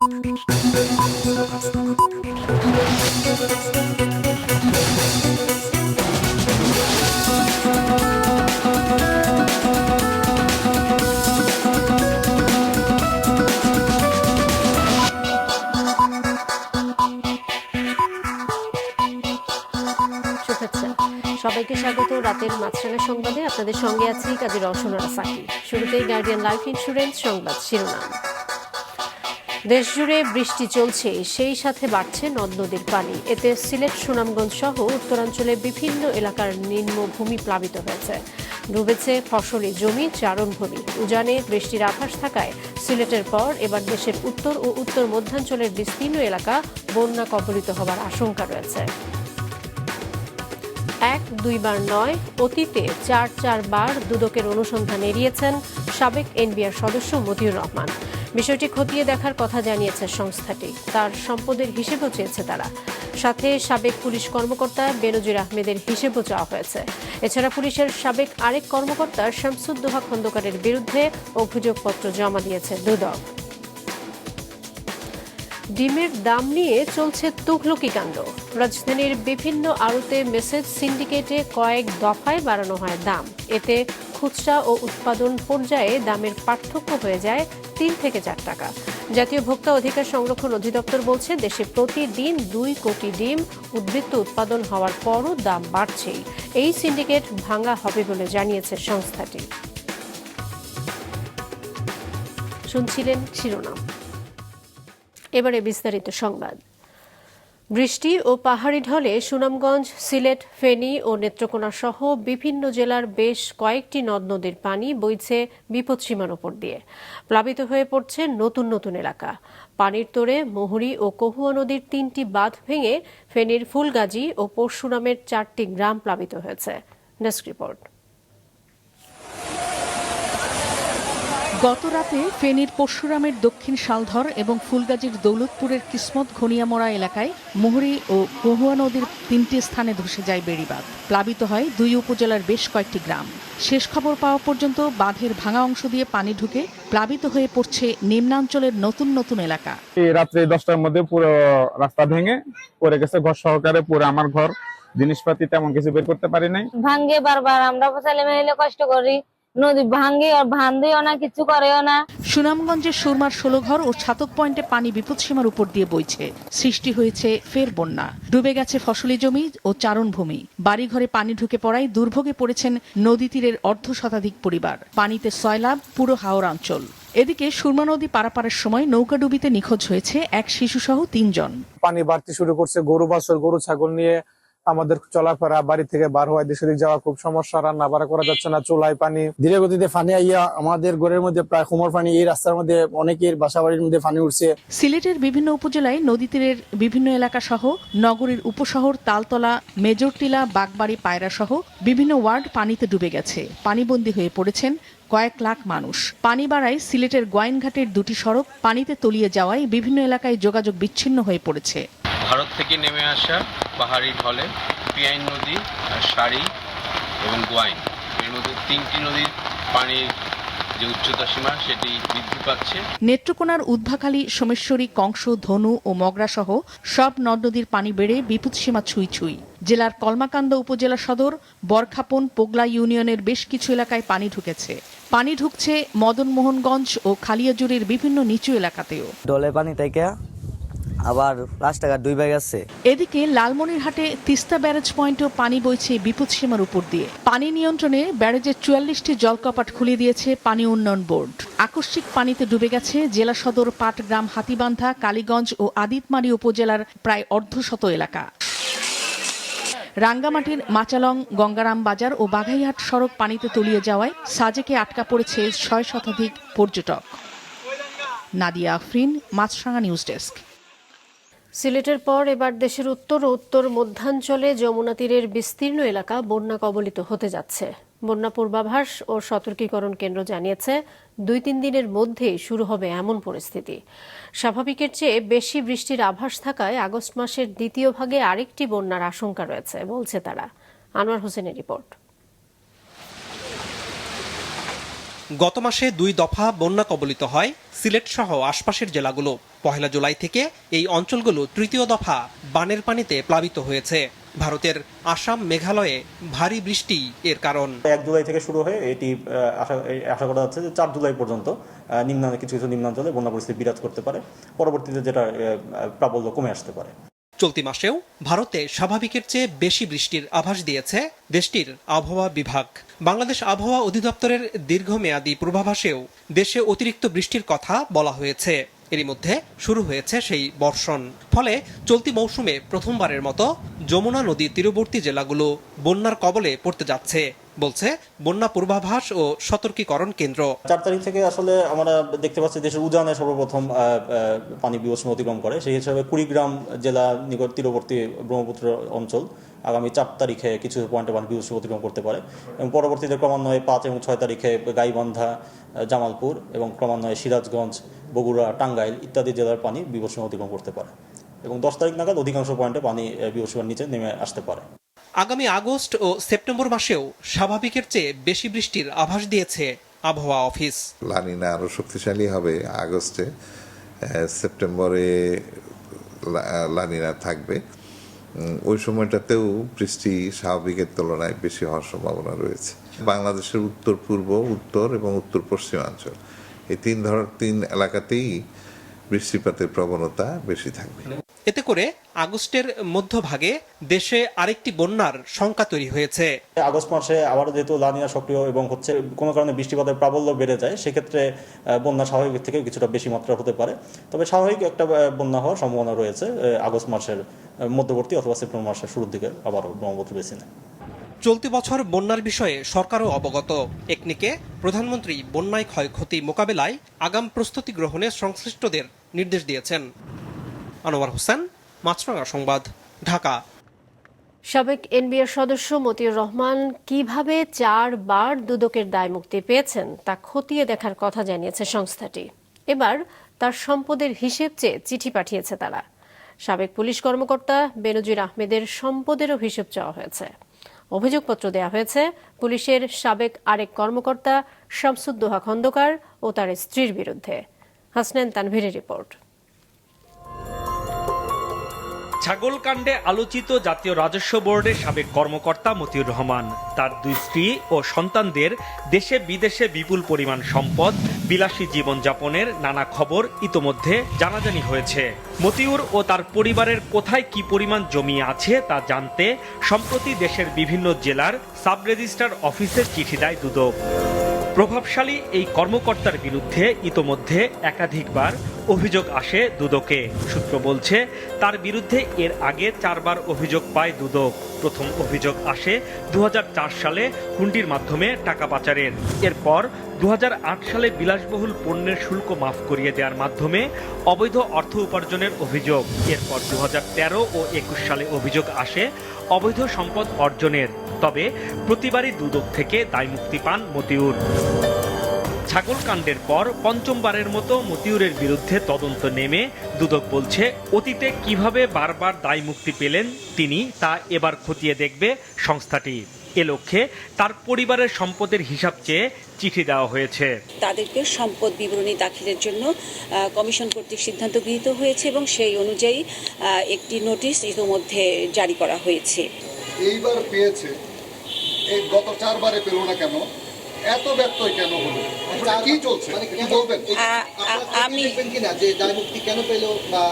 সবাইকে স্বাগত রাতের মাছরাঙা সংবাদে। আপনাদের সঙ্গে আছি কাজী রওশনারা সাকি। শুরুতেই গার্ডিয়ান লাইফ ইন্স্যুরেন্স সংবাদ শিরোনাম। দেশজুড়ে বৃষ্টি চলছে, সেই সাথে বাড়ছে নদ নদীর পানি। এতে সিলেট, সুনামগঞ্জ সহ উত্তরাঞ্চলে বিভিন্ন এলাকার নিম্নভূমি প্লাবিত হয়েছে। ডুবেছে ফসলি জমি, চারণভূমি। উজানে বৃষ্টির আভাস থাকায় সিলেটের পর এবার দেশের উত্তর ও উত্তর মধ্যাঞ্চলের বিস্তীর্ণ এলাকা বন্যা কবলিত হবার আশঙ্কা রয়েছে। 1-2 নয়, অতীতে 4 বার দুদকের অনুসন্ধান এড়িয়েছেন সাবেক এনবিআর সদস্য মতিউর রহমান। বিষয়টি খতিয়ে দেখার কথা জানিয়েছে সংস্থাটি। তার সম্পদের হিসেবও চেয়েছে তারা। সাথে সাবেক পুলিশ কর্মকর্তা বেনজির আহমেদের হিসেবও চাওয়া হয়েছে। এছাড়া পুলিশের সাবেক আরেক কর্মকর্তা শামসুদ্দোহা খন্দকারের বিরুদ্ধে অভিযোগপত্র জমা দিয়েছে দুদক। ডিমের দাম নিয়ে চলছে তুঘলকি কাণ্ড। রাজধানীর বিভিন্ন আড়তে মেসেজ সিন্ডিকেটে কয়েক দফায় বাড়ানো হয় দাম। এতে খুচরা ও উৎপাদন পর্যায়ে দামের পার্থক্য হয়ে যায় 3 থেকে 4 টাকা। জাতীয় ভোক্তা অধিকার সংরক্ষণ অধিদপ্তর বলছে, দেশে প্রতিদিন 2 কোটি ডিম উদ্বৃত্ত উৎপাদন হওয়ার পরও দাম বাড়ছেই। এই সিন্ডিকেট ভাঙা হবে বলে জানিয়েছে সংস্থাটি। শুনছিলেন শিরোনাম, এবারে বিস্তারিত সংবাদ। বৃষ্টি ও পাহাড়ি ঢলে সুনামগঞ্জ, সিলেট, ফেনী ও নেত্রকোনা সহ বিভিন্ন জেলার বেশ কয়েকটি নদ নদীর পানি বইছে বিপদসীমার ওপর দিয়ে। প্লাবিত হয়ে পড়ছে নতুন নতুন এলাকা। পানির তোড়ে মুহুরী ও কহুয়া নদীর 3টি বাঁধ ভেঙে ফেনীর ফুলগাজী ও পরশুরামের 4টি গ্রাম প্লাবিত হয়েছে। Desk report. গত রাতে ফেনীর পরশুরামের দক্ষিণ শালধর এবং ফুলগাজীর দৌলতপুরের কিসমত ঘনিয়ামোড়া এলাকায় মুহুরী ও কহুয়া নদীর 3টি স্থানে ধসে যায় বেড়িবাঁধ। প্লাবিত হয় 2 উপজেলার বেশ কয়েকটি গ্রাম। শেষ খবর পাওয়া পর্যন্ত বাঁধের ভাঙা অংশ দিয়ে পানি ঢুকে প্লাবিত হয়ে পড়ছে নিম্নাঞ্চলের নতুন নতুন এলাকা। এই রাত্রে 10টার মধ্যে পুরো রাস্তা ভেঙে পড়ে গেছে, ঘর সহকারে পুরো আমার ঘর, জিনিসপাতি তেমন কিছু বের করতে পারি নাই। ভাঙ্গে বারবার আমরা ছেলে মেয়ে কষ্ট করি, নদী ভাঙ্গে আর ভান্দিও না, কিছু করেও না। সুনামগঞ্জের সুরমার 16 ঘর ও ছাতক পয়েন্টে পানি বিপদসীমার উপর দিয়ে বইছে। সৃষ্টি হয়েছে ফের বন্যা। ডুবে গেছে ফসলি জমি ও চারণভূমি। বাড়িঘরে পানি ঢুকে পড়ায় দুর্ভোগে পড়েছেন নদী তীরের 1/2 পরিবার। পানিতে সয়লাব পুরো হাওর অঞ্চল। এদিকে সুরমা নদী পারাপারের সময় নৌকাডুবিতে নিখোঁজ হয়েছে এক শিশুসহ 3 জন। পানি বাড়তে শুরু করছে, গরু বাছুর, গরু ছাগল নিয়ে আমাদের চলাফেরা, বাড়ি থেকে বার হওয়া, দেশে যাওয়া খুব সমস্যা। রান্না বাড়া করা যাচ্ছে না, চুলায় পানি। ধীরে গতিতে পানি আইয়া আমাদের ঘরের মধ্যে প্রায় কোমর পানি। এই রাস্তার মধ্যে অনেকের বাসা বাড়ির মধ্যে পানি উঠছে। সিলেটের বিভিন্ন উপজেলায় নদী তীরের বিভিন্ন এলাকা সহ নগরীর উপশহর তালতলা, মেজরটিলা, বাগবাড়ি, পায়রা সহ বিভিন্ন ওয়ার্ড পানিতে ডুবে গেছে। পানিবন্দী হয়ে পড়েছেন কয়েক লাখ মানুষ। পানি বাড়ায় সিলেটের গোয়াইনঘাটের 2টি সড়ক পানিতে তলিয়ে যাওয়ায় বিভিন্ন এলাকায় যোগাযোগ বিচ্ছিন্ন হয়ে পড়েছে। ভারত থেকে নেমে আসা পাহাড়ি ঢলে পিয়াইন নদী, সারি এবং গোয়াইন, এর মধ্যে 3টি নদীর পানির যে উচ্চতা সীমা সেটি বৃদ্ধি পাচ্ছে। নেত্রকোনার উদ্ভাখালী, সোমেশ্বরী, কংস, ধনু ও মগরা সহ সব নদ নদীর পানি বেড়ে বিপদসীমা ছুঁই ছুঁই। জেলার কলমাকান্দা উপজেলা সদর, বরখাপন, পোগলা ইউনিয়নের বেশ কিছু এলাকায় পানি ঢুকেছে। পানি ঢুকছে মদনমোহনগঞ্জ ও খালিয়াজুড়ির বিভিন্ন নিচু এলাকাতেও। ডলে পানি থেকে আবার রাস্তাঘাট ডুবে গেছে। এদিকে লালমনিরহাটে তিস্তা ব্যারেজ পয়েন্টেও পানি বইছে বিপদসীমার উপর দিয়ে। পানি নিয়ন্ত্রণে ব্যারেজের 44টি জলকপাট খুলে দিয়েছে পানি উন্নয়ন বোর্ড। আকস্মিক পানিতে ডুবে গেছে জেলা সদর, পাটগ্রাম, হাতীবান্ধা, কালীগঞ্জ ও আদিতমারি উপজেলার প্রায় 1/2 এলাকা। রাঙ্গামাটির মাচালং, গঙ্গারাম বাজার ও বাঘাইহাট সড়ক পানিতে তলিয়ে যাওয়ায় সাজেকে আটকা পড়েছে 6 শতাধিক পর্যটক। নাদিয়া আফরিন, মাছরাঙা নিউজ ডেস্ক। সিলেটের পর এবার দেশের উত্তর ও উত্তর মধ্যাঞ্চলে যমুনা তীরের বিস্তীর্ণ এলাকা বন্যা কবলিত হতে যাচ্ছে। বন্যা পূর্বাভাস ও সতর্কীকরণ কেন্দ্র জানিয়েছে 2-3 দিনের মধ্যেই শুরু হবে এমন পরিস্থিতি। স্বাভাবিকের চেয়ে বেশি বৃষ্টির আভাস থাকায় আগস্ট মাসের দ্বিতীয় ভাগে আরেকটি বন্যার আশঙ্কা রয়েছে বলছে তারা। আনোয়ার হোসেনের রিপোর্ট। গত মাসে 2 দফা বন্যা কবলিত হয় সিলেট সহ আশপাশের জেলাগুলো। 1 জুলাই থেকে এই অঞ্চলগুলো তৃতীয় দফা বানের পানিতে প্লাবিত হয়েছে। ভারতের আসাম, মেঘালয়ে ভারী বৃষ্টি এর কারণ। 1 জুলাই থেকে শুরু হয়ে এটি আশা করা যাচ্ছে যে 4 জুলাই পর্যন্ত কিছু কিছু নিম্নাঞ্চলে বন্যা পরিস্থিতি বিরাজ করতে পারে। পরবর্তীতে যেটা প্রাবল্য কমে আসতে পারে। চলতি মাসেও ভারতে স্বাভাবিকের চেয়ে বেশি বৃষ্টির আভাস দিয়েছে দেশটির আবহাওয়া বিভাগ। বাংলাদেশ আবহাওয়া অধিদপ্তরের দীর্ঘমেয়াদী পূর্বাভাসেও দেশে অতিরিক্ত বৃষ্টির কথা বলা হয়েছে। এরই মধ্যে শুরু হয়েছে সেই বর্ষণ। ফলে চলতি মৌসুমে প্রথমবারের মতো যমুনা নদীর তীরবর্তী জেলাগুলো বন্যার কবলে পড়তে যাচ্ছে, বলছে বন্যা পূর্বাভাস ও সতর্কীকরণ কেন্দ্র। 4 তারিখ থেকে আসলে আমরা দেখতে পাচ্ছি দেশের উজানে সর্বপ্রথম পানি বিপদসীমা অতিক্রম করে। সেই হিসাবে কুড়িগ্রাম জেলা নিকট তীরবর্তী ব্রহ্মপুত্র অঞ্চল আগামী 4 তারিখে কিছু পয়েন্টে পানি বিপদসীমা অতিক্রম করতে পারে এবং পরবর্তীতে ক্রমান্বয়ে 5 এবং 6 তারিখে গাইবান্ধা, জামালপুর এবং ক্রমান্বয়ে সিরাজগঞ্জ, বগুড়া, টাঙ্গাইল ইত্যাদি জেলার পানি বিপদসীমা অতিক্রম করতে পারে এবং 10 তারিখ নাগাদ অধিকাংশ পয়েন্টে পানি বিপদসীমার নিচে নেমে আসতে পারে। আগামী আগস্ট ও সেপ্টেম্বর মাসেও স্বাভাবিকের চেয়ে বেশি বৃষ্টির আভাস দিয়েছে আবহাওয়া অফিস। লানিনা আরো শক্তিশালী হবে আগস্টে, সেপ্টেম্বরে লানিনা থাকবে। ওই সময়টাতেও বৃষ্টি স্বাভাবিকের তুলনায় বেশি হওয়ার সম্ভাবনা রয়েছে। বাংলাদেশের উত্তর পূর্ব, উত্তর এবং উত্তর পশ্চিমাঞ্চল এই 3 এলাকাতেই বৃষ্টিপাতের প্রবণতা বেশি থাকবে। এতে করে আগস্টের মধ্যভাগে দেশে আরেকটি বন্যার শঙ্কা তৈরি হয়েছে। আগস্ট মাসে আবারও যেহেতু লানিনা সক্রিয় এবং হচ্ছে কোনো কারণে বৃষ্টিপাতের প্রাবল্য বেড়ে যায়, সেক্ষেত্রে বন্যা স্বাভাবিক থেকে কিছুটা বেশি মাত্রা হতে পারে। তবে স্বাভাবিক একটা বন্যা হওয়ার সম্ভাবনা রয়েছে আগস্ট মাসের মধ্যবর্তী অথবা সেপ্টেম্বর মাসের শুরুর দিকে আবারও ব্রহ্মপুত্র বেসিনে। চলতি বছর বন্যার বিষয়ে সরকারও অবগত। একনিকে প্রধানমন্ত্রী বন্যায় ক্ষয়ক্ষতি মোকাবেলায় আগাম প্রস্তুতি গ্রহণে সংশ্লিষ্টদের নির্দেশ দিয়েছেন। আনোয়ার হোসেন, মাছরাঙা সংবাদ, ঢাকা। সাবেক এনবিআর সদস্য মতিউর রহমান কিভাবে 4 বার দুদকের দায়মুক্তি পেয়েছেন তা খতিয়ে দেখার কথা জানিয়েছে সংস্থাটি। এবার তার সম্পদের হিসেব চেয়ে চিঠি পাঠিয়েছে তারা। সাবেক পুলিশ কর্মকর্তা বেনজির আহমেদের সম্পদেরও হিসেব চাওয়া হয়েছে। অভিযোগপত্র দেওয়া হয়েছে পুলিশের সাবেক আরেক কর্মকর্তা শামসুদ্দোহা খন্দকার ও তার স্ত্রীর বিরুদ্ধে। হাসনাইন তানভীরের রিপোর্ট। ছাগলকাণ্ডে আলোচিত জাতীয় রাজস্ব বোর্ডের সাবেক কর্মকর্তা মতিউর রহমান, তার 2 স্ত্রী ও সন্তানদের দেশে বিদেশে বিপুল পরিমাণ সম্পদ, বিলাসী জীবনযাপনের নানা খবর ইতোমধ্যে জানাজানি হয়েছে। মতিউর ও তার পরিবারের কোথায় কি পরিমাণ জমি আছে তা জানতে সম্প্রতি দেশের বিভিন্ন জেলার সাব রেজিস্ট্রার অফিসে চিঠি দেয় দুদক। প্রভাবশালী এই কর্মকর্তার বিরুদ্ধে ইতোমধ্যে একাধিকবার অভিযোগ আসে দুদকে। সূত্র বলছে তার বিরুদ্ধে এর আগে 4 বার অভিযোগ পায় দুদক। প্রথম অভিযোগ আসে 2004 সালে হুন্ডির মাধ্যমে টাকা পাচারের। এরপর 2008 সালে বিলাসবহুল পণ্যের শুল্ক মাফ করিয়ে দেওয়ার মাধ্যমে অবৈধ অর্থ উপার্জনের অভিযোগ। এরপর 2013 ও 21 সালে অভিযোগ আসে অবৈধ সম্পদ অর্জনের। তবে প্রতিবারই দুদক থেকে দায়মুক্তি পান মতিউর। ছাগলকাণ্ডের পর পঞ্চমবারের মতো মতিউরের বিরুদ্ধে তদন্ত নেমে দুদক বলছে অতীতে কিভাবে বারবার দায়মুক্তি পেলেন তিনি তা এবার খতিয়ে দেখবে সংস্থাটি। এ লক্ষ্যে তার পরিবারের সম্পদের হিসাব চেয়ে চিঠি দেওয়া হয়েছে। তাদেরকে সম্পদ বিবরণী দাখিলের জন্য কমিশন কর্তৃক সিদ্ধান্ত গৃহীত হয়েছে এবং সেই অনুযায়ী একটি নোটিশ ইতিমধ্যে জারি করা হয়েছে। এইবার পেয়েছে, এই গত 4 বারে পেল না কেন? এত ব্যত্যয় কেন হলো? কি চলছে কি বলবেন? আমি কিনা যে দায়মুক্তি কেন পেল বা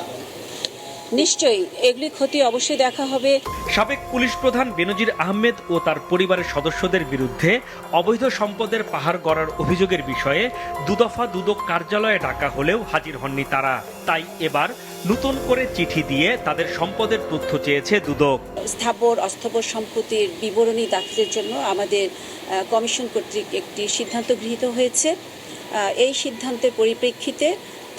নিশ্চয়ই এগুলি ক্ষতি অবশ্যই দেখা হবে। সাবেক পুলিশ প্রধান বেনজির আহমেদ ও তার পরিবারের সদস্যদের বিরুদ্ধে অবৈধ সম্পদের পাহাড় গড়ার অভিযোগের বিষয়ে 2 দফা দুদক কার্যালয়ে ডাকা হলেও হাজির হননি তারা। তাই এবার নতুন করে চিঠি দিয়ে তাদের সম্পদের তথ্য চেয়েছে দুদক। স্থাবর অস্থাবর সম্পত্তির বিবরণী দাখিলের জন্য আমাদের কমিশন কর্তৃক একটি সিদ্ধান্ত গৃহীত হয়েছে। এই সিদ্ধান্তের পরিপ্রেক্ষিতে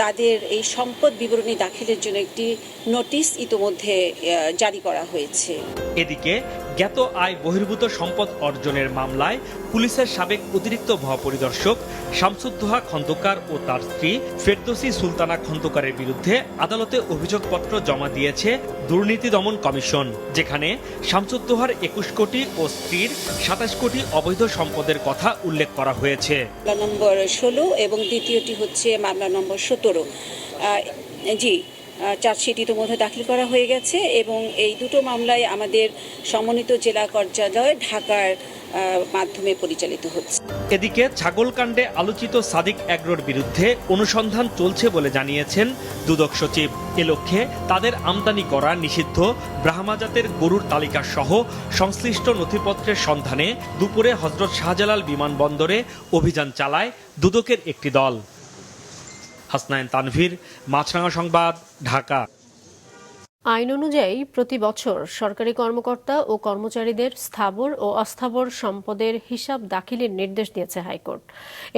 তাদের এই সম্পদ বিবরণী দাখিলের জন্য একটি নোটিশ ইতোমধ্যে জারি করা হয়েছে। এদিকে জ্ঞাত আয় বহির্ভূত সম্পদ অর্জনের মামলায় পুলিশের সাবেক অতিরিক্ত মহাপরিদর্শক শামসুদ্দোহা খন্দকার ও তার স্ত্রী ফেরদৌসী সুলতানা খন্দকারের বিরুদ্ধে আদালতে অভিযোগপত্র জমা দিয়েছে দুর্নীতি দমন কমিশন, যেখানে শামসুদ্দোহার 21 কোটি ও স্ত্রীর 27 কোটি অবৈধ সম্পদের কথা উল্লেখ করা হয়েছে। মামলা নম্বর 16 এবং দ্বিতীয়টি হচ্ছে মামলা নম্বর 17। জি, চার্জশিট ইতিমধ্যে দাখিল করা হয়ে গেছে এবং এই দুটো মামলায় আমাদের সমন্বিত জেলা কার্যালয় ঢাকার মাধ্যমে পরিচালিত হচ্ছে। এদিকে ছাগলকাণ্ডে আলোচিত সাদিক অ্যাগ্রোর বিরুদ্ধে অনুসন্ধান চলছে বলে জানিয়েছেন দুদক সচিব। এ লক্ষ্যে তাদের আমদানি করা নিষিদ্ধ ব্রাহ্মা জাতের গরুর তালিকা সহ সংশ্লিষ্ট নথিপত্রের সন্ধানে দুপুরে হযরত শাহজালাল বিমানবন্দরে অভিযান চালায় দুদকের একটি দল। হাসনাইন তানভীর, মাছরাঙা সংবাদ, ঢাকা। আইন অনুযায়ী প্রতি বছর সরকারি কর্মকর্তা ও কর্মচারীদের স্থাবর ও অস্থাবর সম্পদের হিসাব দাখিলের নির্দেশ দিয়েছে হাইকোর্ট।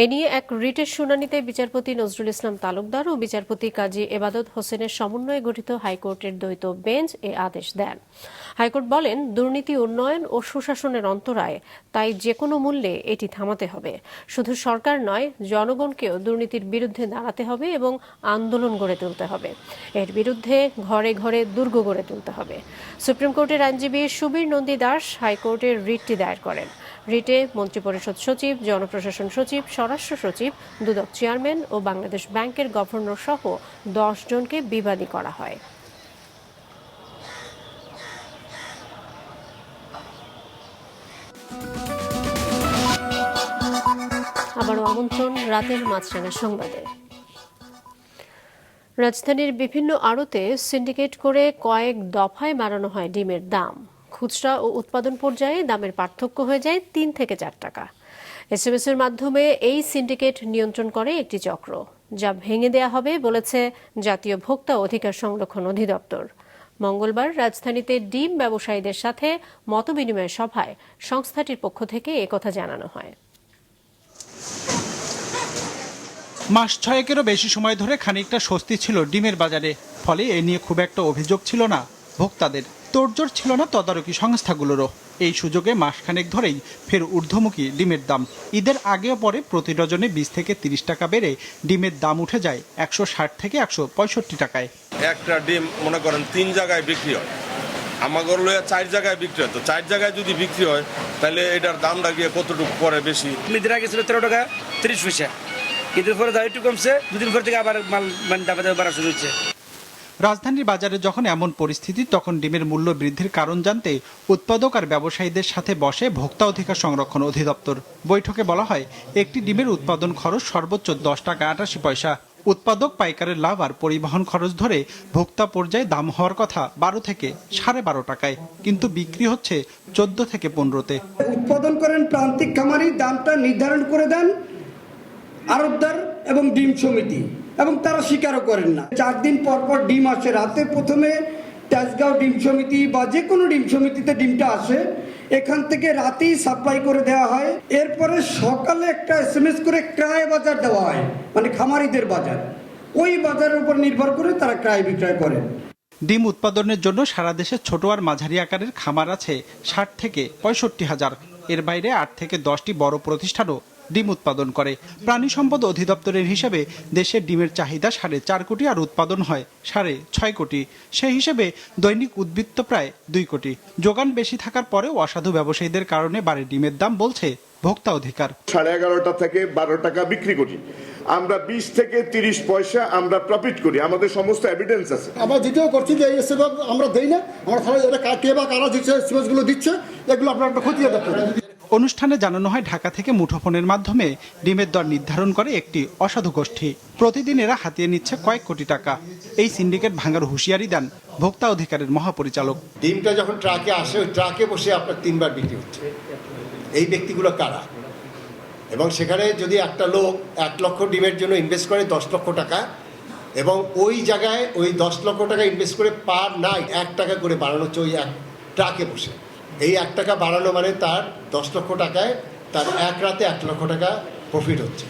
এ নিয়ে এক রিটের শুনানিতে বিচারপতি নজরুল ইসলাম তালুকদার ও বিচারপতি কাজী এবাদত হোসেনের সমন্বয়ে গঠিত হাইকোর্টের দ্বৈত বেঞ্চ এ আদেশ দেন। হাইকোর্ট বলেন, দুর্নীতি উন্নয়ন ও সুশাসনের অন্তরায়, তাই যে কোনো মূল্যে এটি থামাতে হবে। শুধু সরকার নয়, জনগণকেও দুর্নীতির বিরুদ্ধে দাঁড়াতে হবে এবং আন্দোলন গড়ে তুলতে হবে। এর বিরুদ্ধে ঘরে ঘরে দুর্গ গড়ে তুলতে হবে। সুপ্রিম কোর্টের আইনজীবী সুবীর নন্দী দাস হাইকোর্টের রিটটি দায়ের করেন। রিটে মন্ত্রিপরিষদ সচিব, জনপ্রশাসন সচিব, স্বরাষ্ট্র সচিব, দুদক চেয়ারম্যান ও বাংলাদেশ ব্যাংকের গভর্নর সহ 10 জনকে বিবাদী করা হয়। আবারও আমন্ত্রণ রাতের মাছরাঙা সংবাদে। রাজধানীর বিভিন্ন আড়তে সিন্ডিকেট করে কয়েক দফায় বাড়ানো হয় ডিমের দাম। খুচরা ও উৎপাদন পর্যায়ে দামের পার্থক্য হয়ে যায় 3 থেকে 4 টাকা। এসএমএস-এর মাধ্যমে এই সিন্ডিকেট নিয়ন্ত্রণ করে একটি চক্র, যা ভেঙে দেয়া হবে বলেছে জাতীয় ভোক্তা অধিকার সংরক্ষণ অধিদপ্তর। মঙ্গলবার রাজধানীতে ডিম ব্যবসায়ীদের সাথে মতবিনিময় সভায় সংস্থাটির পক্ষ থেকে একথা জানানো হয়। মাস 6-এরও বেশি সময় ধরে খানিকটা স্বস্তি ছিল ডিমের বাজারে, ফলে এ নিয়ে খুব একটা অভিযোগ ছিল না ভোক্তাদের। তোড়জোড় ছিল না তদারকি সংস্থাগুলোরও। এই সুযোগে মাসখানেক ধরেই ফের ঊর্ধ্বমুখী ডিমের দাম। ঈদের আগেও পরে প্রতি ডজনে 20 থেকে 30 টাকা বেড়ে ডিমের দাম উঠে যায় 160 থেকে 165 টাকায়। একটা ডিম মনে করেন 3 জায়গায় বিক্রি হয়, আমাদের লইয়া 4 জায়গায় বিক্রি হয়। তো 4 জায়গায় যদি বিক্রি হয় তাহলে এটার দামটা গিয়ে কতটুকু পরে বেশি? ঈদের আগে ছিল 13 টাকা 30 পয়সা, ঈদের পরে দাম একটু কমছে, দুদিন পর থেকে আবার মাল দাম বাড়া শুরু হচ্ছে। রাজধানীর বাজারে যখন এমন পরিস্থিতি, তখন ডিমের মূল্য বৃদ্ধির কারণ জানতে উৎপাদক আর ব্যবসায়ীদের সাথে বসে ভোক্তা অধিকার সংরক্ষণ অধিদপ্তর। বৈঠকে বলা হয়, একটি ডিমের উৎপাদন খরচ সর্বোচ্চ 10 টাকা 88 পয়সা। উৎপাদক পাইকারের লাভ আর পরিবহন খরচ ধরে ভোক্তা পর্যায়ে দাম হওয়ার কথা 12 থেকে 12.5 টাকায়, কিন্তু বিক্রি হচ্ছে 14 থেকে 15-তে। উৎপাদন করেন প্রান্তিক খামারি, দামটা নির্ধারণ করে দেন আড়তদার এবং ডিম সমিতি, এবং তারা স্বীকারও করেন না। 4 দিন পর পর ডিম আসে। রাতে প্রথমে তেজগাঁও ডিম সমিতি বা যে কোনো ডিম সমিতিতে ডিমটা আসে, এখান থেকে রাতেই সাপ্লাই করে দেওয়া হয়। এরপরে সকালে একটা SMS করে ক্রয় বাজার দেওয়া হয়, মানে খামারিদের বাজার। ওই বাজারের উপর নির্ভর করে তারা ক্রয় বিক্রয় করেন। ডিম উৎপাদনের জন্য সারা দেশে ছোট আর মাঝারি আকারের খামার আছে 60 থেকে 65 হাজার। এর বাইরে 8 থেকে 10টি বড় প্রতিষ্ঠানও ডিম উৎপাদন করে। প্রাণী সম্পদ অধিদপ্তরের হিসেবে দেশে ডিমের চাহিদা 4.5 কোটি আর উৎপাদন হয় 6.5 কোটি। সেই হিসেবে দৈনিক উদ্বৃত্ত প্রায় 2 কোটি। যোগান বেশি থাকার পরেও অসাধু ব্যবসায়ীদের কারণে বাড়ে ডিমের দাম, বলছে ভোক্তা অধিকার। 11.5 থেকে 12 টাকা বিক্রি করি, আমরা 20 থেকে 30 পয়সা আমরা প্রফিট করি। আমাদের সমস্ত এভিডেন্স আছে। আমরা দ্বিতীয় করছি যে এই সেবা আমরা দেই না, আমরা তাহলে এটা কে বা কারা দিচ্ছে, সিমেন্টগুলো দিচ্ছে, এগুলো আপনারা একটা খতিয়ে দেখতে। অনুষ্ঠানে জানানো হয়, ঢাকা থেকে মুঠোফোনের মাধ্যমে ডিমের দর নির্ধারণ করে একটি অসাধু গোষ্ঠী। প্রতিদিন এরা হাতিয়ে নিচ্ছে কয়েক কোটি টাকা। এই সিন্ডিকেট ভাঙার হুঁশিয়ারি দেন ভোক্তা অধিকারের মহাপরিচালক। ডিমটা যখন ট্রাকে আসে, ওই ট্রাকে বসে আপনার 3 বার বিক্রি হচ্ছে। এই ব্যক্তিগুলো কারা? এবং সেখানে যদি একটা লোক 1 লক্ষ ডিমের জন্য ইনভেস্ট করে 10 লক্ষ টাকা, এবং ওই জায়গায় ওই 10 লক্ষ টাকা ইনভেস্ট করে পার নাইট 1 টাকা করে বাড়ানো হচ্ছে ওই এক ট্রাকে বসে। এই 1 টাকা বাড়ানো মানে তার 10 লক্ষ টাকায় তার এক রাতে 1 লক্ষ টাকা প্রফিট হচ্ছে।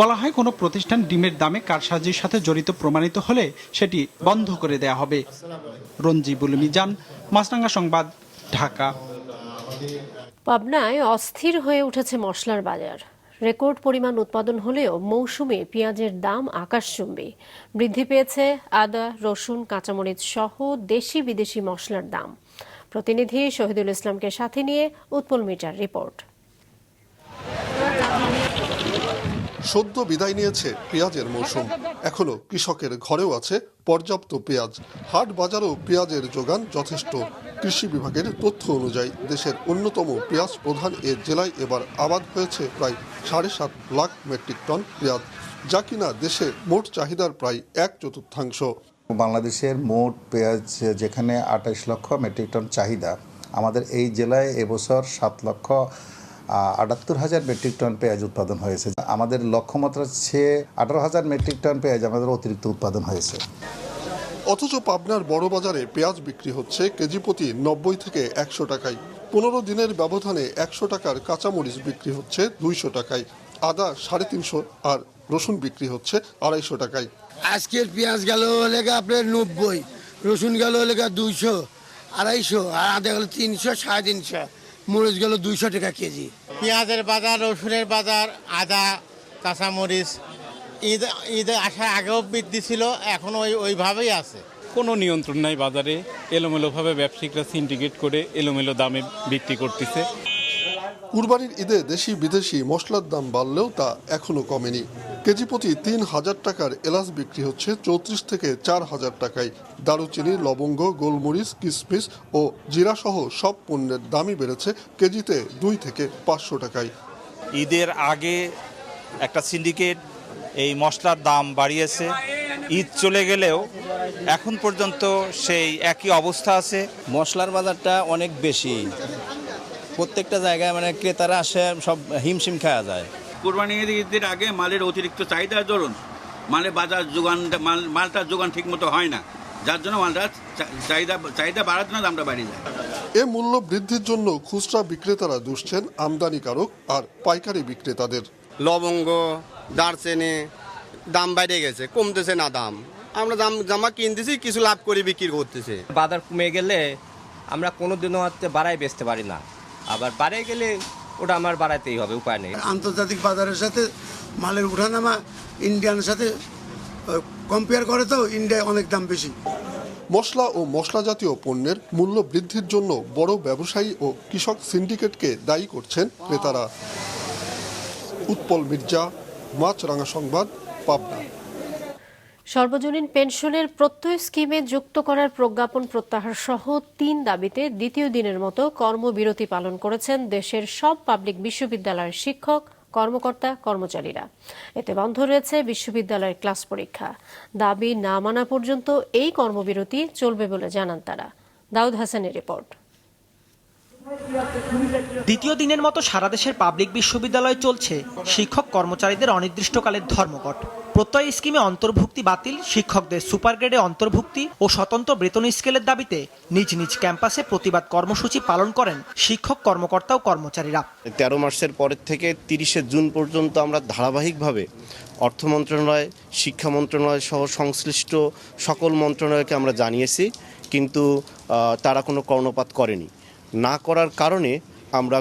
বলা হয়, কোনো প্রতিষ্ঠান ডিমের দামে কারসাজির সাথে জড়িত প্রমাণিত হলে সেটি বন্ধ করে দেয়া হবে। রঞ্জিবুল মিজান, মাছরাঙা সংবাদ, ঢাকা। পাবনায় অস্থির হয়ে উঠেছে মশলার বাজার। রেকর্ড পরিমাণ উৎপাদন হলেও মৌসুমে পেঁয়াজের দাম আকাশচুম্বী। বৃদ্ধি পেয়েছে আদা, রসুন, কাঁচামরিচ সহ দেশি বিদেশি মশলার দাম। প্রতিনিধি শহীদুল ইসলামকে সাথে নিয়ে উৎপল মিটার রিপোর্ট। সদ্য বিদায় নিয়েছে পেঁয়াজের মৌসুম। এখনো কৃষকের ঘরেও আছে পর্যাপ্ত পেঁয়াজ। হাট বাজারেও পেঁয়াজের যোগান যথেষ্ট। কৃষি বিভাগের তথ্য অনুযায়ী দেশের অন্যতম পেঁয়াজ প্রধান এ জেলায় এবার আবাদ হয়েছে প্রায় 7.5 লাখ মেট্রিক টন পেঁয়াজ, যা কিনা দেশে মোট চাহিদার প্রায় 1/4। বাংলাদেশের মোট পেঁয়াজ যেখানে 28 লক্ষ মেট্রিক টন চাহিদা, আমাদের এই জেলায় এবছর 7,78,000 মেট্রিক টন পেঁয়াজ উৎপাদন হয়েছে। আমাদের লক্ষ্যমাত্রার চেয়ে 18,000 মেট্রিক টন পেঁয়াজ আমাদের অতিরিক্ত উৎপাদন হয়েছে। অথচ পাবনার বড় বাজারে পেঁয়াজ বিক্রি হচ্ছে কেজি প্রতি 90 থেকে 100 টাকায়। 15 দিনের ব্যবধানে 100 টাকার কাঁচামরিচ বিক্রি হচ্ছে 200 টাকায়, আদা 350 আর রসুন বিক্রি হচ্ছে 250 টাকায়। আজকের পেঁয়াজ গেল লেগা আপনার 90, রসুন গেল লেগা 200, 250, আর আদা গেল 300, 350, মরিচ গেল 200 টাকা কেজি। পেঁয়াজের বাজার, রসুনের বাজার, আদা, কাঁচামরিচ ঈদে আসার আগেও বৃদ্ধি ছিল, এখন ওইভাবেই আছে। কোনো নিয়ন্ত্রণ নাই বাজারে, এলোমেলোভাবে ব্যবসায়িকরা সিন্ডিকেট করে এলোমেলো দামে বিক্রি করতেছে। কুরবানির ঈদে দেশি বিদেশি মশলার দাম বাড়লেও তা এখনো কমেনি। কেজি প্রতি 3,000 টাকার এলাচ বিক্রি হচ্ছে 34 থেকে 4,000 টাকায়। দারুচিনি, লবঙ্গ, গোলমরিচ, কিশমিশ ও জিরা সহ সব পণ্যের দামই বেড়েছে কেজিতে 2 থেকে 500 টাকায়। ঈদের আগে একটা সিন্ডিকেট এই মশলার দাম বাড়িয়েছে। ঈদ চলে গেলেও এখন পর্যন্ত সেই একই অবস্থা আছে। মশলার বাজারটা অনেক বেশি, প্রত্যেকটা জায়গায় মানে ক্রেতারা আসে সব হিমশিম খাওয়া যায়। কোরবানি ঈদের আগে মালের অতিরিক্ত চাহিদার দরুন মালের বাজার মালটার যোগান ঠিকমতো হয় না, যার জন্য মালটার চাহিদা বাড়ার জন্য দামটা বাড়িয়ে যায়। এ মূল্য বৃদ্ধির জন্য খুচরা বিক্রেতারা দুষছেন আমদানিকারক আর পাইকারি বিক্রেতাদের। লবঙ্গ, দারচিনি দাম বেড়ে গেছে, কমতেছে না দাম। আমরা জামা কিনতেছি, কিছু লাভ করে বিক্রি করতেছে। বাজার কমে গেলে আমরা কোনোদিনও বাড়াই বেচতে পারি না, আবার বাড়ে গেলে ওটা আমার বাড়াতেই হবে, উপায় নেই। আন্তর্জাতিক বাজারের সাথে মালের উঠানামা ইন্ডিয়ানের সাথে কম্পেয়ার করে তো ইন্ডিয়ায় অনেক দাম বেশি। মশলা ও মশলা জাতীয় পণ্যের মূল্য বৃদ্ধির জন্য বড় ব্যবসায়ী ও কৃষক সিন্ডিকেটকে দায়ী করছেন ক্রেতারা। উৎপল মির্জা, মাছরাঙা সংবাদ, পাবনা। সর্বজনীন পেনশনের প্রত্যয় স্কিমে যুক্ত করার প্রজ্ঞাপন প্রত্যাহার সহ 3 দাবিতে দ্বিতীয় দিনের মতো কর্মবিরতি পালন করেছেন দেশের সব পাবলিক বিশ্ববিদ্যালয়ের শিক্ষক, কর্মকর্তা, কর্মচারীরা। এতে বন্ধ রয়েছে বিশ্ববিদ্যালয়ের ক্লাস পরীক্ষা। দাবি না মানা পর্যন্ত এই কর্মবিরতি চলবে বলে জানান তারা। দাউদ হাসানের রিপোর্ট। দ্বিতীয় দিনের মতো সারা দেশের পাবলিক বিশ্ববিদ্যালয়ে চলছে শিক্ষক কর্মচারীদের অনির্দিষ্টকালের ধর্মঘট। প্রত্যয় স্কিমে অন্তর্ভুক্তি বাতিল, শিক্ষকদের সুপার গ্রেডে অন্তর্ভুক্তি ও স্বতন্ত্র বেতন স্কেলের দাবিতে নিজ নিজ ক্যাম্পাসে প্রতিবাদ কর্মসূচি পালন করেন শিক্ষক, কর্মকর্তা ও কর্মচারীরা। 13 মার্চের পরের থেকে 30শে জুন পর্যন্ত আমরা ধারাবাহিকভাবে অর্থ মন্ত্রণালয়, শিক্ষা মন্ত্রণালয় সহ সংশ্লিষ্ট সকল মন্ত্রণালয়কে আমরা জানিয়েছি, কিন্তু তারা কোনো কর্ণপাত করেনি। না করার কারণে আমরা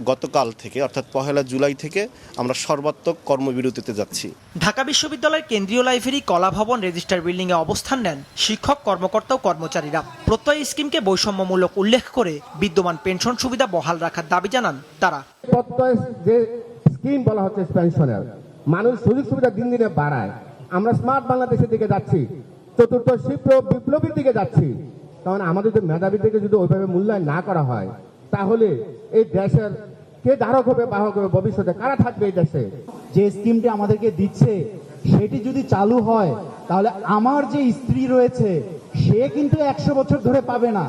গতকাল থেকে অর্থাৎ 1 জুলাই থেকে আমরা সর্বাত্মক কর্মবিরতিতে যাচ্ছি। ঢাকা বিশ্ববিদ্যালয়ের কেন্দ্রীয় লাইব্রেরি, কলা ভবন, রেজিস্ট্রার বিল্ডিং এ অবস্থান নেন শিক্ষক, কর্মকর্তা ও কর্মচারীরা। প্রত্যয় স্কিমকে বৈষম্যমূলক উল্লেখ করে বিদ্যমান পেনশন সুবিধা বহাল রাখার দাবি জানান তারা। প্রত্যয় যে স্কিম বলা হচ্ছে পেনশনের, মানুষ সুযোগ সুবিধা দিন দিনে বাড়ায়। আমরা স্মার্ট বাংলাদেশের দিকে যাচ্ছি, চতুর্থ শিল্প বিপ্লবীর দিকে যাচ্ছি। কারণ আমাদের যে মেধাবীদেরকে যদি ওইভাবে মূল্যায়ন না করা হয়, তাহলে এই দেশের কে ধারক হবে, বাহক হবে, ভবিষ্যতে কারা থাকবে এই দেশে? যে স্কিমটি আমাদেরকে দিচ্ছে সেটি যদি চালু হয়, তাহলে আমার যে স্ত্রী রয়েছে সে কিন্তু 100 বছর ধরে পাবে না,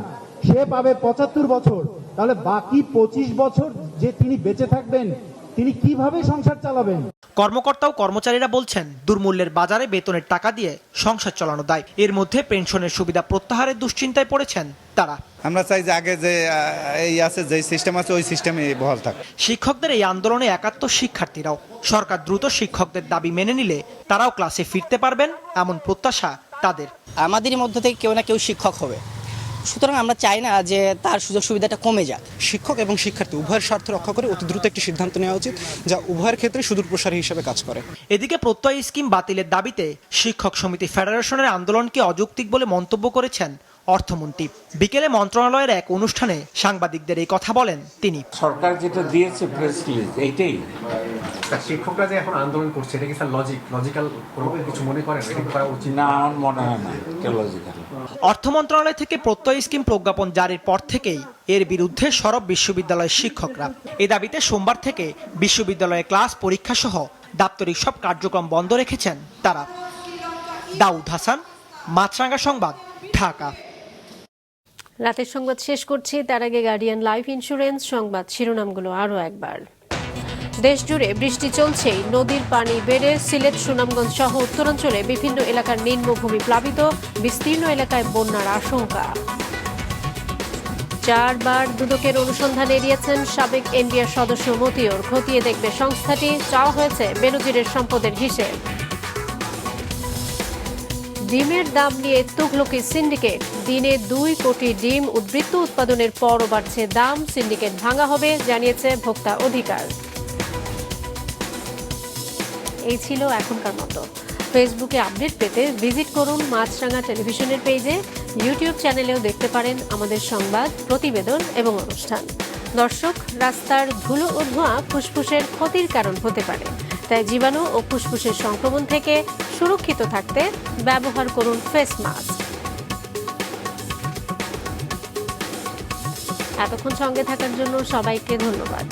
সে পাবে 75 বছর। তাহলে বাকি 25 বছর যে তিনি বেঁচে থাকবেন, তিনি কিভাবে সংসার চালাবেন? কর্মকর্তা ও কর্মচারীরা বলছেন, দুর্মূল্যের বাজারে বেতনের টাকা দিয়ে সংসার চালানো দায়। এর মধ্যে পেনশনের সুবিধা প্রত্যাহারের দুশ্চিন্তায় পড়েছেন তারা। আমরা চাই যে আগে যে এই আছে, যে সিস্টেম আছে ওই সিস্টেমে বহাল থাকে। শিক্ষকদের এই আন্দোলনে একাত্ম শিক্ষার্থীরাও। সরকার দ্রুত শিক্ষকদের দাবি মেনে নিলে তারাও ক্লাসে ফিরতে পারবেন, এমন প্রত্যাশা তাদের। আমাদেরই মধ্য থেকে কেউ না কেউ শিক্ষক হবে, সুতরাং আমরা চাই না যে তার সুযোগ সুবিধাটা কমে যাক। শিক্ষক এবং শিক্ষার্থী উভয়ের স্বার্থ রক্ষা করে অতি দ্রুত একটি সিদ্ধান্ত নেওয়া উচিত, যা উভয়ের ক্ষেত্রে সুদূরপ্রসারী হিসেবে কাজ করে। এদিকে প্রত্যয় স্কিম বাতিলের দাবিতে শিক্ষক সমিতি ফেডারেশনের আন্দোলনকে অযৌক্তিক বলে মন্তব্য করেছেন অর্থমন্ত্রী। বিকেলে মন্ত্রণালয়ের এক অনুষ্ঠানে সাংবাদিকদের এই কথা বলেন তিনি। সরকার যেটা দিয়েছে প্রেস রিলিজ এইটাই। শিক্ষকরা যে এখন আন্দোলন করছে এটা কি স্যার লজিক্যাল কিছু মনে করেন এটা করা উচিত? না, আমার মনে হয় না এটা লজিক্যাল। অর্থ মন্ত্রণালয় থেকে প্রত্যয় স্কিম প্রজ্ঞাপন জারির পর থেকেই এর বিরুদ্ধে সরব বিশ্ববিদ্যালয়ের শিক্ষকরা। এ দাবিতে সোমবার থেকে বিশ্ববিদ্যালয়ে ক্লাস পরীক্ষা সহ দাপ্তরিক সব কার্যক্রম বন্ধ রেখেছেন তারা। দাউদ হাসান, মাছরাঙ্গা সংবাদ, ঢাকা। রাতের সংবাদ শেষ করছি, তার আগে গার্ডিয়ান লাইফ ইন্স্যুরেন্স সংবাদ শিরোনামগুলো আরও একবার। দেশ জুড়ে বৃষ্টি চলছেই, নদীর পানি বেড়ে সিলেট, সুনামগঞ্জ সহ উত্তরাঞ্চলে বিভিন্ন এলাকার নিম্নভূমি প্লাবিত, বিস্তীর্ণ এলাকায় বন্যার আশঙ্কা। 4 বার দুদকের অনুসন্ধান এড়িয়েছেন সাবেক এনবিআর সদস্য মতিউর, খতিয়ে দেখবে সংস্থাটি। চাওয়া হয়েছে বেনজিরের সম্পদের হিসেব। ডিমের দাম নিয়ে তুগলকি সিন্ডিকেট, দিনে 2 কোটি ডিম উদ্বৃত্ত উৎপাদনের পরও বাড়ছে দাম, সিন্ডিকেট ভাঙা হবে জানিয়েছে ভোক্তা অধিকার। এই ছিল এখনকার মতো। ফেসবুকে আপডেট পেতে ভিজিট করুন মাছরাঙা টেলিভিশনের পেজে, ইউটিউব চ্যানেলেও দেখতে পারেন আমাদের সংবাদ, প্রতিবেদন এবং অনুষ্ঠান। দর্শক, রাস্তার ধুলো ও ধোঁয়া ফুসফুসের ক্ষতির কারণ হতে পারে, তাই জীবাণু ও ফুসফুসের সংক্রমণ থেকে সুরক্ষিত থাকতে ব্যবহার করুন ফেস মাস্ক। এতক্ষণ সঙ্গে থাকার জন্য সবাইকে ধন্যবাদ।